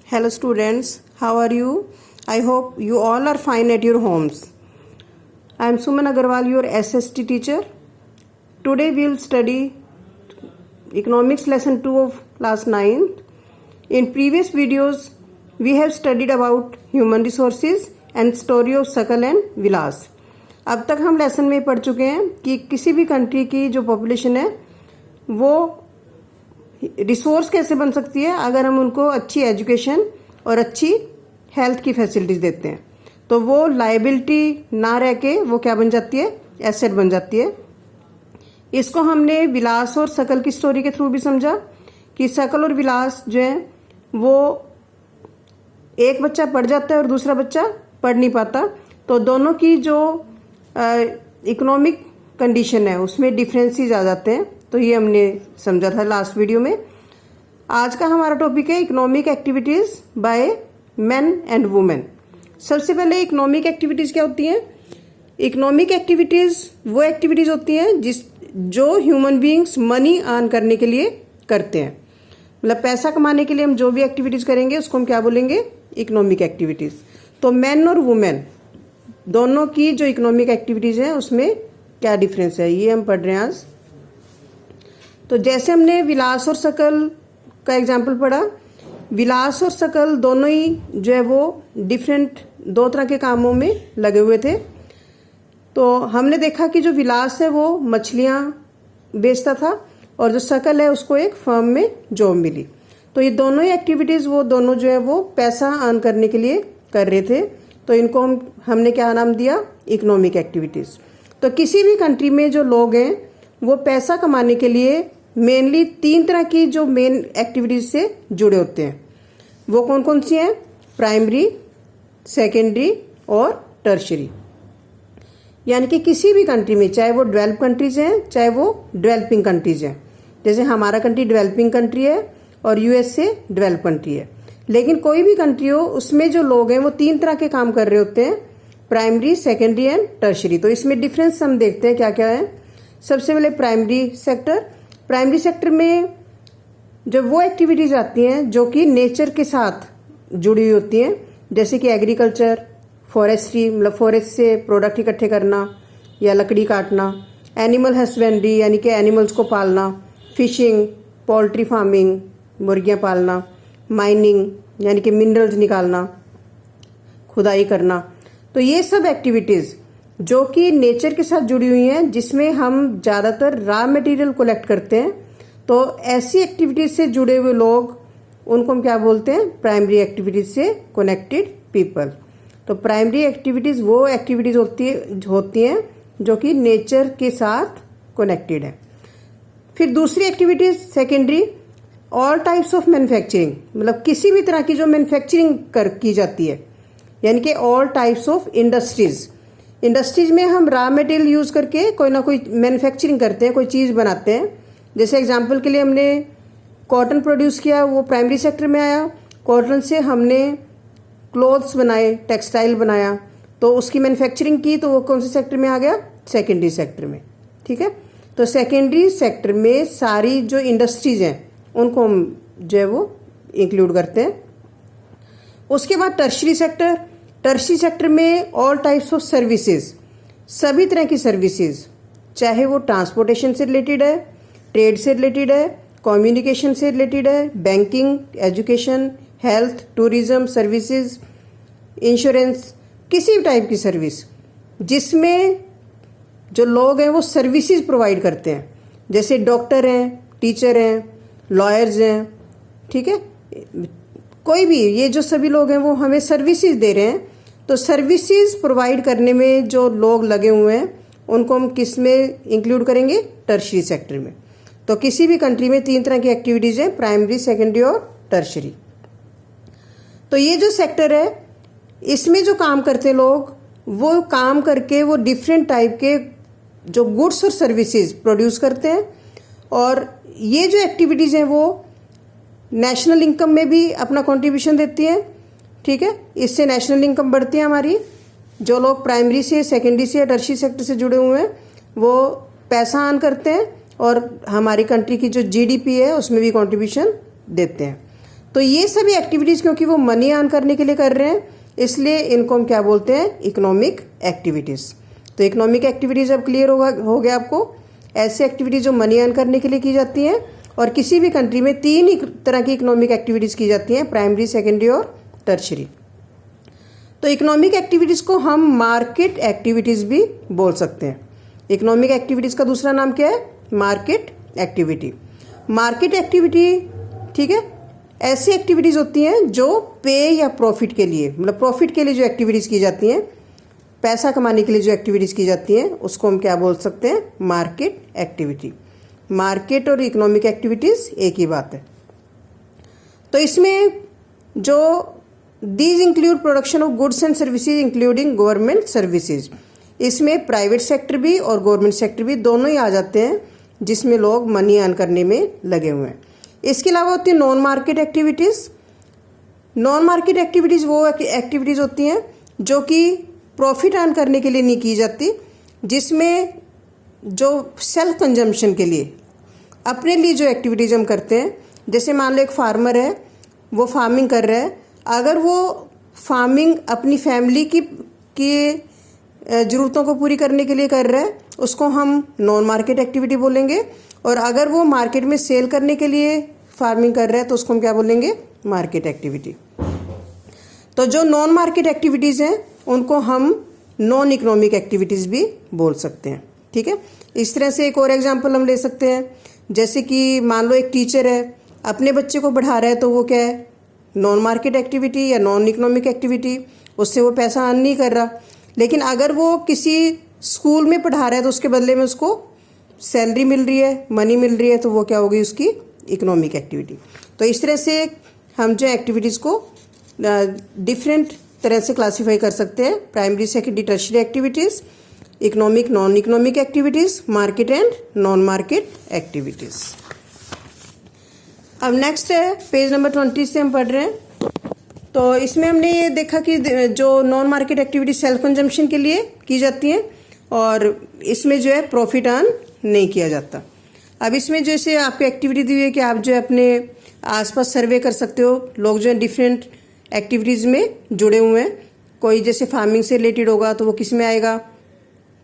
Hello students, how are you? I hope you all are fine at your homes. I am Suman Agarwal, your SST teacher. Today we will study economics lesson 2 of class 9th. In previous videos we have studied about human resources and story of Sakal and Vilas. अब तक हम lesson में पढ़ चुके हैं कि किसी भी कंट्री की जो पॉपुलेशन है वो रिसोर्स कैसे बन सकती है अगर हम उनको अच्छी एजुकेशन और अच्छी हेल्थ की फैसिलिटीज देते हैं, तो वो लायबिलिटी ना रह के वो क्या बन जाती है, एसेट बन जाती है। इसको हमने विलास और सकल की स्टोरी के थ्रू भी समझा कि सकल और विलास जो है वो एक बच्चा पढ़ जाता है और दूसरा बच्चा पढ़ नहीं पाता, तो दोनों की जो इकोनॉमिक कंडीशन है उसमें डिफरेंसेस आ जाते हैं। तो ये हमने समझा था लास्ट वीडियो में। आज का हमारा टॉपिक है economic activities by men and women. सबसे पहले इकोनॉमिक एक्टिविटीज क्या होती हैं? इकोनॉमिक एक्टिविटीज वो एक्टिविटीज होती हैं जो ह्यूमन बीइंग्स मनी अर्न करने के लिए करते हैं, मतलब पैसा कमाने के लिए हम जो भी एक्टिविटीज करेंगे उसको हम क्या बोलेंगे, इकोनॉमिक एक्टिविटीज। तो मेन और वुमेन दोनों की जो इकोनॉमिक एक्टिविटीज है उसमें क्या डिफरेंस है, ये हम पढ़ रहे हैं आज। तो जैसे हमने विलास और सकल का एग्जाम्पल पढ़ा, विलास और सकल दोनों ही जो है वो डिफरेंट दो तरह के कामों में लगे हुए थे। तो हमने देखा कि जो विलास है वो मछलियाँ बेचता था और जो सकल है उसको एक फर्म में जॉब मिली। तो ये दोनों ही एक्टिविटीज़ वो दोनों जो है वो पैसा अर्न करने के लिए कर रहे थे, तो इनको हमने क्या नाम दिया, इकोनॉमिक एक्टिविटीज़। तो किसी भी कंट्री में जो लोग हैं वो पैसा कमाने के लिए मेनली तीन तरह की जो मेन एक्टिविटीज से जुड़े होते हैं। वो कौन कौन सी हैं? प्राइमरी, सेकेंडरी और टर्शरी। यानी कि किसी भी कंट्री में, चाहे वो डेवलप कंट्रीज हैं चाहे वो डेवलपिंग कंट्रीज हैं, जैसे हमारा कंट्री डेवलपिंग कंट्री है और यूएसए डेवलप कंट्री है, लेकिन कोई भी कंट्री हो उसमें जो लोग हैं वो तीन तरह के काम कर रहे होते हैं, प्राइमरी, सेकेंडरी एंड टर्शरी। तो इसमें डिफरेंस हम देखते हैं क्या क्या है। सबसे पहले प्राइमरी सेक्टर। प्राइमरी सेक्टर में जब वो एक्टिविटीज आती हैं जो कि नेचर के साथ जुड़ी हुई होती हैं, जैसे कि एग्रीकल्चर, फॉरेस्ट्री, मतलब फॉरेस्ट से प्रोडक्ट इकट्ठे करना या लकड़ी काटना, एनिमल हस्बेंड्री यानी कि एनिमल्स को पालना, फिशिंग, पोल्ट्री फार्मिंग, मुर्गियां पालना, माइनिंग यानी कि मिनरल्स निकालना, खुदाई करना। तो ये सब एक्टिविटीज़ जो कि नेचर के साथ जुड़ी हुई हैं, जिसमें हम ज़्यादातर रॉ मटेरियल कलेक्ट करते हैं, तो ऐसी एक्टिविटीज से जुड़े हुए लोग उनको हम क्या बोलते हैं, प्राइमरी एक्टिविटीज से कनेक्टेड पीपल। तो प्राइमरी एक्टिविटीज वो एक्टिविटीज होती हैं जो कि नेचर के साथ कनेक्टेड है। फिर दूसरी activities secondary, all types of manufacturing, मतलब किसी भी तरह की जो मैन्युफैक्चरिंग की जाती है, यानी कि all types of industries. Industries में हम रॉ मटेरियल यूज करके कोई ना कोई मैन्युफैक्चरिंग करते हैं, कोई चीज़ बनाते हैं। जैसे एग्जांपल के लिए हमने कॉटन प्रोड्यूस किया, वो प्राइमरी सेक्टर में आया। कॉटन से हमने क्लोथ्स बनाए, टेक्सटाइल बनाया, तो उसकी मैन्युफैक्चरिंग की, तो वो कौन से सेक्टर में आ गया, सेकेंडरी सेक्टर में। ठीक है, तो सेकेंडरी सेक्टर में सारी जो इंडस्ट्रीज हैं उनको हम जो है वो इंक्लूड करते हैं। उसके बाद टर्शरी सेक्टर। टर्शरी सेक्टर में ऑल टाइप्स ऑफ सर्विसेज, सभी तरह की सर्विसेज, चाहे वो ट्रांसपोर्टेशन से रिलेटेड है, ट्रेड से रिलेटेड है, कम्युनिकेशन से रिलेटेड है, banking, education, health, tourism services, insurance, किसी भी टाइप की सर्विस जिसमें जो लोग हैं वो सर्विसेज प्रोवाइड करते हैं, जैसे डॉक्टर हैं, टीचर हैं, लॉयर्स हैं। ठीक है, कोई भी, ये जो सभी लोग हैं वो हमें सर्विसेज दे रहे हैं। तो सर्विसेज प्रोवाइड करने में जो लोग लगे हुए हैं उनको हम किस में इंक्लूड करेंगे, टर्शरी सेक्टर में। तो किसी भी कंट्री में तीन तरह की एक्टिविटीज है, प्राइमरी, सेकेंडरी और टर्शरी। तो ये जो सेक्टर है इसमें जो काम करते लोग वो काम करके वो डिफरेंट टाइप के जो गुड्स और सर्विसेज प्रोड्यूस करते हैं, और ये जो एक्टिविटीज हैं वो नेशनल इनकम में भी अपना कंट्रीब्यूशन देती है। ठीक है, इससे नेशनल इनकम बढ़ती है हमारी। जो लोग प्राइमरी से, सेकेंडरी से या टर्शरी सेक्टर से जुड़े हुए हैं वो पैसा अर्न करते हैं और हमारी कंट्री की जो जीडीपी है उसमें भी कंट्रीब्यूशन देते हैं। तो ये सभी एक्टिविटीज़ क्योंकि वो मनी अर्न करने के लिए कर रहे हैं, इसलिए इनको हम क्या बोलते हैं, इकोनॉमिक एक्टिविटीज़। तो इकोनॉमिक एक्टिविटीज़ अब क्लियर हो गया आपको। ऐसी एक्टिविटीज़ जो मनी अर्न करने के लिए की जाती हैं, और किसी भी कंट्री में 3 ही तरह की इकोनॉमिक एक्टिविटीज़ की जाती हैं, प्राइमरी, सेकेंडरी और टर्शरी। तो इकोनॉमिक एक्टिविटीज़ को हम मार्केट एक्टिविटीज़ भी बोल सकते हैं। इकोनॉमिक एक्टिविटीज़ का दूसरा नाम क्या है, मार्केट एक्टिविटी। मार्केट एक्टिविटी, ठीक है, ऐसी एक्टिविटीज़ होती हैं जो पे या प्रॉफिट के लिए, मतलब प्रॉफिट के लिए जो एक्टिविटीज़ की जाती हैं, पैसा कमाने के लिए जो एक्टिविटीज़ की जाती हैं, उसको हम क्या बोल सकते हैं, मार्केट एक्टिविटी। मार्केट और इकोनॉमिक एक्टिविटीज़ एक ही बात है। तो इसमें जो these include production of goods and services including government services, इसमें प्राइवेट सेक्टर भी और गवर्नमेंट सेक्टर भी दोनों ही आ जाते हैं, जिसमें लोग मनी अर्न करने में लगे हुए हैं। इसके अलावा होती है non market activities. Non market activities वो एक्टिविटीज़ होती हैं जो कि प्रॉफिट अर्न करने के लिए नहीं की जाती, जिसमें जो सेल्फ कंजम्पशन के लिए, अपने लिए जो एक्टिविटीज़ हम करते हैं, जैसे मान लो एक फार्मर है, वो फार्मिंग कर रहा है, अगर वो फार्मिंग अपनी फैमिली की ज़रूरतों को पूरी करने के लिए कर रहा है, उसको हम नॉन मार्केट एक्टिविटी बोलेंगे। और अगर वो मार्केट में सेल करने के लिए फार्मिंग कर रहा है तो उसको हम क्या बोलेंगे, मार्केट एक्टिविटी। तो जो नॉन मार्केट एक्टिविटीज़ हैं उनको हम नॉन इकोनॉमिक एक्टिविटीज़ भी बोल सकते हैं, ठीक है। इस तरह से एक और एग्जांपल हम ले सकते हैं, जैसे कि मान लो एक टीचर है, अपने बच्चे को पढ़ा रहा है, तो वो क्या है, नॉन मार्केट एक्टिविटी या नॉन इकोनॉमिक एक्टिविटी, उससे वो पैसा अर्न नहीं कर रहा। लेकिन अगर वो किसी स्कूल में पढ़ा रहा है तो उसके बदले में उसको सैलरी मिल रही है, मनी मिल रही है, तो वो क्या होगी, उसकी इकोनॉमिक एक्टिविटी। तो इस तरह से हम जो एक्टिविटीज़ को डिफरेंट तरह से क्लासीफाई कर सकते हैं, primary, secondary, tertiary activities, economic, non economic activities, market and non market activities. अब नेक्स्ट है पेज नंबर 20 से हम पढ़ रहे हैं। तो इसमें हमने ये देखा कि जो non market activity self consumption के लिए की जाती हैं, और इसमें जो है प्रॉफिट अर्न नहीं किया जाता। अब इसमें जैसे आपको एक्टिविटी दी हुई है कि आप जो है अपने आसपास सर्वे कर सकते हो, लोग जो है डिफरेंट एक्टिविटीज़ में जुड़े हुए हैं। कोई जैसे फार्मिंग से रिलेटेड होगा तो वो किस में आएगा,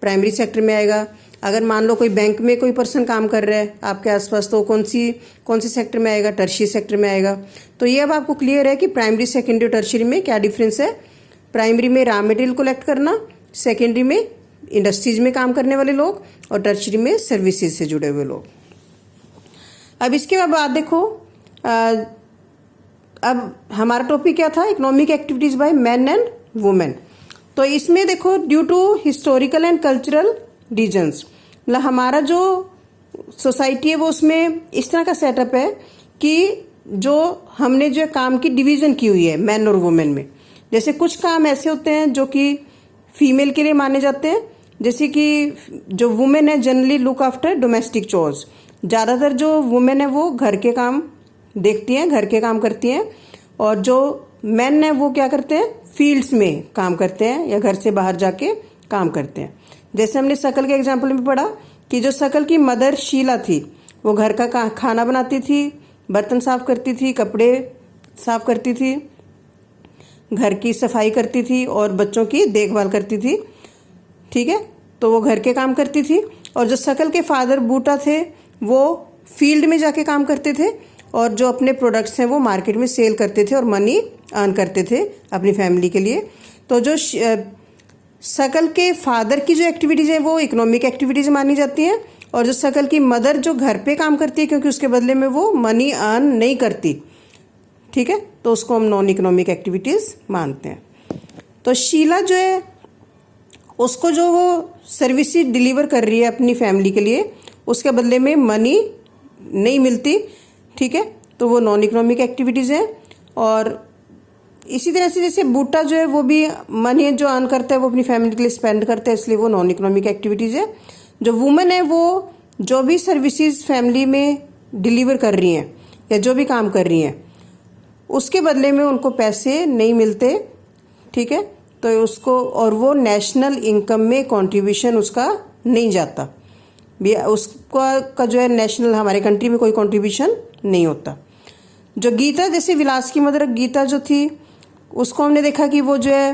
प्राइमरी सेक्टर में आएगा। अगर मान लो कोई बैंक में कोई पर्सन काम कर रहा है आपके आसपास, तो कौन सी सेक्टर में आएगा, टर्शरी सेक्टर में आएगा। तो ये अब आपको क्लियर है कि प्राइमरी, सेकेंडरी, टर्शरी में क्या डिफरेंस है। प्राइमरी में रॉ मटेरियल कलेक्ट करना, सेकेंडरी में इंडस्ट्रीज में काम करने वाले लोग, और टर्शरी में सर्विसेज से जुड़े हुए लोग। अब इसके बाद देखो, अब हमारा टॉपिक क्या था, economic activities by man and women. तो इसमें देखो, due to historical and cultural reasons, मतलब हमारा जो सोसाइटी है वो उसमें इस तरह का सेटअप है कि जो हमने जो काम की डिवीज़न की हुई है मैन और वुमेन में। जैसे कुछ काम ऐसे होते हैं जो कि फीमेल के लिए माने जाते हैं, जैसे कि जो वुमेन है generally look after domestic chores. ज़्यादातर जो वुमेन है वो घर के काम देखती हैं, घर के काम करती हैं, और जो मैन है वो क्या करते हैं, फील्ड्स में काम करते हैं या घर से बाहर जाके काम करते हैं। जैसे हमने शकल के एग्जाम्पल में पढ़ा कि जो शकल की मदर शीला थी, वो घर का खाना बनाती थी, बर्तन साफ करती थी, कपड़े साफ करती थी, घर की सफाई करती थी और बच्चों की देखभाल करती थी, ठीक है। तो वो घर के काम करती थी। और जो शकल के फादर बूटा थे वो फील्ड में जाके काम करते थे, और जो अपने प्रोडक्ट्स हैं वो मार्केट में सेल करते थे और मनी अर्न करते थे अपनी फैमिली के लिए। तो जो शकल के फादर की जो एक्टिविटीज़ है वो इकोनॉमिक एक्टिविटीज़ मानी जाती हैं, और जो शकल की मदर जो घर पे काम करती है क्योंकि उसके बदले में वो मनी अर्न नहीं करती, ठीक है, तो उसको हम नॉन इकोनॉमिक एक्टिविटीज़ मानते हैं। तो शीला जो है उसको जो वो सर्विसेज डिलीवर कर रही है अपनी फैमिली के लिए, उसके बदले में मनी नहीं मिलती, ठीक है, तो वो नॉन इकोनॉमिक एक्टिविटीज़ हैं। और इसी तरह से जैसे बूटा जो है वो भी मनी जो अर्न करता है वो अपनी फैमिली के लिए स्पेंड करता है, इसलिए वो नॉन इकोनॉमिक एक्टिविटीज़ है। जो वुमेन है वो जो भी सर्विसेज फैमिली में डिलीवर कर रही हैं या जो भी काम कर रही हैं उसके बदले में उनको पैसे नहीं मिलते, ठीक है, तो उसको, और वो नेशनल इनकम में कंट्रीब्यूशन उसका नहीं जाता, उसका जो है नेशनल हमारे कंट्री में कोई कंट्रीब्यूशन नहीं होता। जो गीता, जैसे विलास की मदर गीता जो थी, उसको हमने देखा कि वो जो है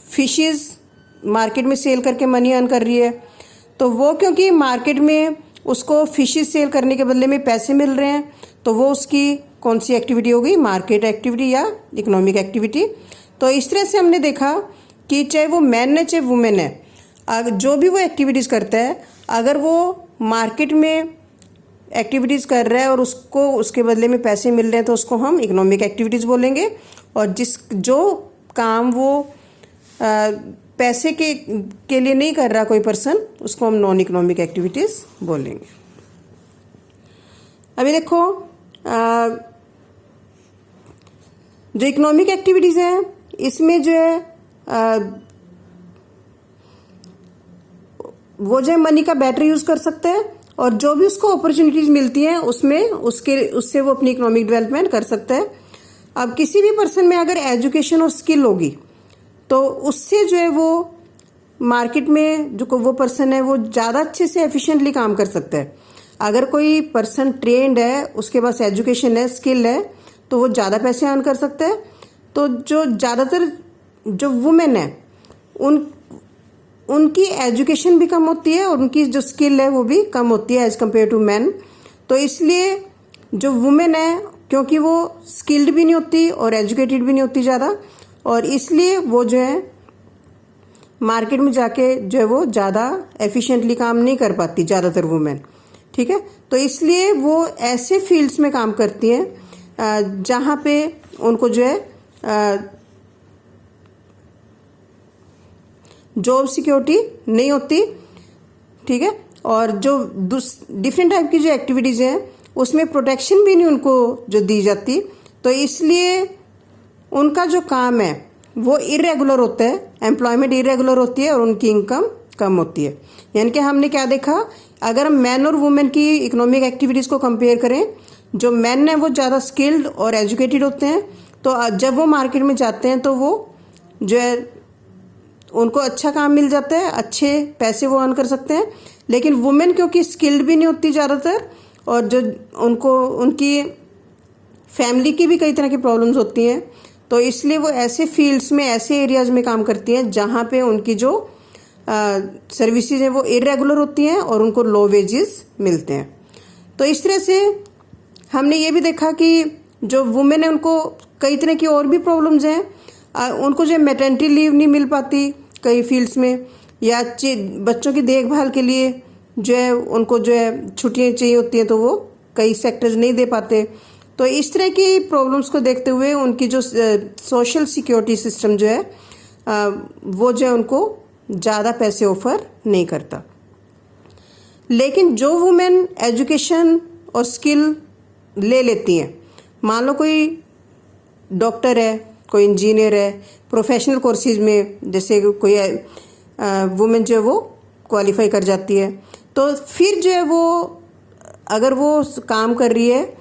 फिशेस मार्केट में सेल करके मनी अर्न कर रही है। तो वो क्योंकि मार्केट में उसको फिशेस सेल करने के बदले में पैसे मिल रहे हैं, तो वो उसकी कौन सी एक्टिविटी हो गई, मार्केट एक्टिविटी या इकोनॉमिक एक्टिविटी। तो इस तरह से हमने देखा कि चाहे वो मैन है चाहे वुमेन है, जो भी वो एक्टिविटीज़ करता है, अगर वो मार्केट में एक्टिविटीज़ कर रहा है और उसको उसके बदले में पैसे मिल रहे हैं, तो उसको हम इकोनॉमिक एक्टिविटीज़ बोलेंगे। और जो काम वो पैसे के लिए नहीं कर रहा कोई पर्सन, उसको हम नॉन इकोनॉमिक एक्टिविटीज़ बोलेंगे। अभी देखो, जो इकोनॉमिक एक्टिविटीज़ हैं, इसमें जो है वो जो है मनी का बेटर यूज़ कर सकते हैं, और जो भी उसको अपॉर्चुनिटीज़ मिलती हैं उससे वो अपनी इकोनॉमिक डेवलपमेंट कर सकता है। अब किसी भी पर्सन में अगर एजुकेशन और स्किल होगी, तो उससे जो है वो मार्केट में जो वो पर्सन है वो ज़्यादा अच्छे से एफिशिएंटली काम कर सकता है। अगर कोई पर्सन ट्रेंड है, उसके पास एजुकेशन है, स्किल है, तो वो ज़्यादा पैसे अर्न कर सकता है। तो जो ज़्यादातर जो वुमेन है, उनकी एजुकेशन भी कम होती है और उनकी जो स्किल है वो भी कम होती है एज कम्पेयर टू मैन। तो इसलिए जो वुमेन है, क्योंकि वो स्किल्ड भी नहीं होती और एजुकेटेड भी नहीं होती ज़्यादा, और इसलिए वो जो है मार्केट में जाके जो है वो ज़्यादा एफिशिएंटली काम नहीं कर पाती ज़्यादातर वुमेन। ठीक है, तो इसलिए वो ऐसे फील्ड्स में काम करती हैं जहाँ पे उनको जो है जॉब सिक्योरिटी नहीं होती। ठीक है, और जो डिफरेंट टाइप की जो एक्टिविटीज़ हैं, उसमें प्रोटेक्शन भी नहीं उनको जो दी जाती। तो इसलिए उनका जो काम है वो इरेगुलर होता है, एम्प्लॉयमेंट इरेगुलर होती है और उनकी इनकम कम होती है। यानी कि हमने क्या देखा, अगर हम मैन और वुमेन की इकोनॉमिक एक्टिविटीज़ को कंपेयर करें, जो मैन है वो ज़्यादा स्किल्ड और एजुकेटेड होते हैं, तो जब वो मार्केट में जाते हैं तो वो जो है उनको अच्छा काम मिल जाता है, अच्छे पैसे वो अर्न कर सकते हैं। लेकिन वुमेन क्योंकि स्किल्ड भी नहीं होती ज़्यादातर, और जो उनकी फैमिली की भी कई तरह की प्रॉब्लम्स होती हैं, तो इसलिए वो ऐसे फील्ड्स में, ऐसे एरियाज़ में काम करती हैं जहाँ पे उनकी जो सर्विसेज हैं वो इरेगुलर होती हैं और उनको लो वेजेस मिलते हैं। तो इस तरह से हमने ये भी देखा कि जो वुमेन है उनको कई तरह की और भी प्रॉब्लम्स हैं। उनको जो मैटरनिटी लीव नहीं मिल पाती कई फील्ड्स में, या बच्चों की देखभाल के लिए जो है उनको जो है छुट्टियाँ चाहिए होती हैं, तो वो कई सेक्टर्स नहीं दे पाते। तो इस तरह की प्रॉब्लम्स को देखते हुए उनकी जो सोशल सिक्योरिटी सिस्टम जो है वो जो है उनको ज़्यादा पैसे ऑफर नहीं करता। लेकिन जो वुमेन एजुकेशन और स्किल ले लेती हैं, मान लो कोई डॉक्टर है, कोई इंजीनियर है, प्रोफेशनल कोर्सेज में जैसे कोई वुमेन जो है वो क्वालिफाई कर जाती है, तो फिर जो है वो अगर वो काम कर रही है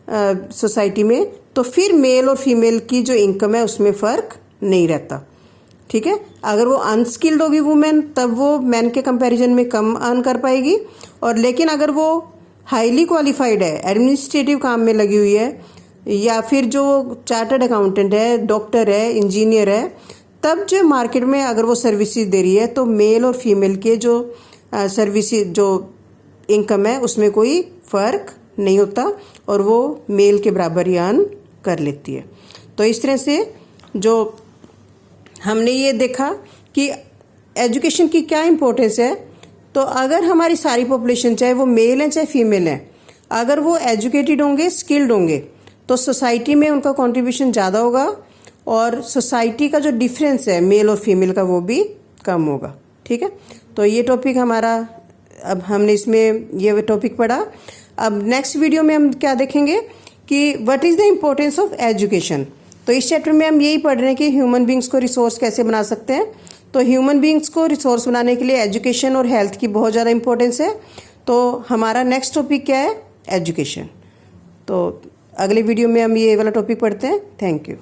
सोसाइटी में, तो फिर मेल और फीमेल की जो इनकम है उसमें फ़र्क नहीं रहता। ठीक है, अगर वो अनस्किल्ड होगी वुमेन, तब वो मैन के कंपैरिजन में कम अर्न कर पाएगी। और लेकिन अगर वो हाईली क्वालिफाइड है, एडमिनिस्ट्रेटिव काम में लगी हुई है, या फिर जो चार्टर्ड अकाउंटेंट है, डॉक्टर है, इंजीनियर है, तब जो मार्केट में अगर वो सर्विसेज दे रही है, तो मेल और फीमेल के जो सर्विसेज जो इनकम है उसमें कोई फ़र्क नहीं होता और वो मेल के बराबर ही अर्न कर लेती है। तो इस तरह से जो हमने ये देखा कि एजुकेशन की क्या इम्पोर्टेंस है। तो अगर हमारी सारी पॉपुलेशन, चाहे वो मेल है चाहे फीमेल है, अगर वो एजुकेटेड होंगे, स्किल्ड होंगे, तो सोसाइटी में उनका कंट्रीब्यूशन ज़्यादा होगा और सोसाइटी का जो डिफरेंस है मेल और फीमेल का वो भी कम होगा। ठीक है, तो ये टॉपिक हमारा, अब हमने इसमें ये टॉपिक पढ़ा। अब नेक्स्ट वीडियो में हम क्या देखेंगे कि what is the importance of education. तो इस चैप्टर में हम यही पढ़ रहे हैं कि ह्यूमन बींग्स को रिसोर्स कैसे बना सकते हैं। तो ह्यूमन बींग्स को रिसोर्स बनाने के लिए एजुकेशन और हेल्थ की बहुत ज़्यादा इंपॉर्टेंस है। तो हमारा नेक्स्ट टॉपिक क्या है, एजुकेशन। तो अगले वीडियो में हम ये वाला टॉपिक पढ़ते हैं। Thank you.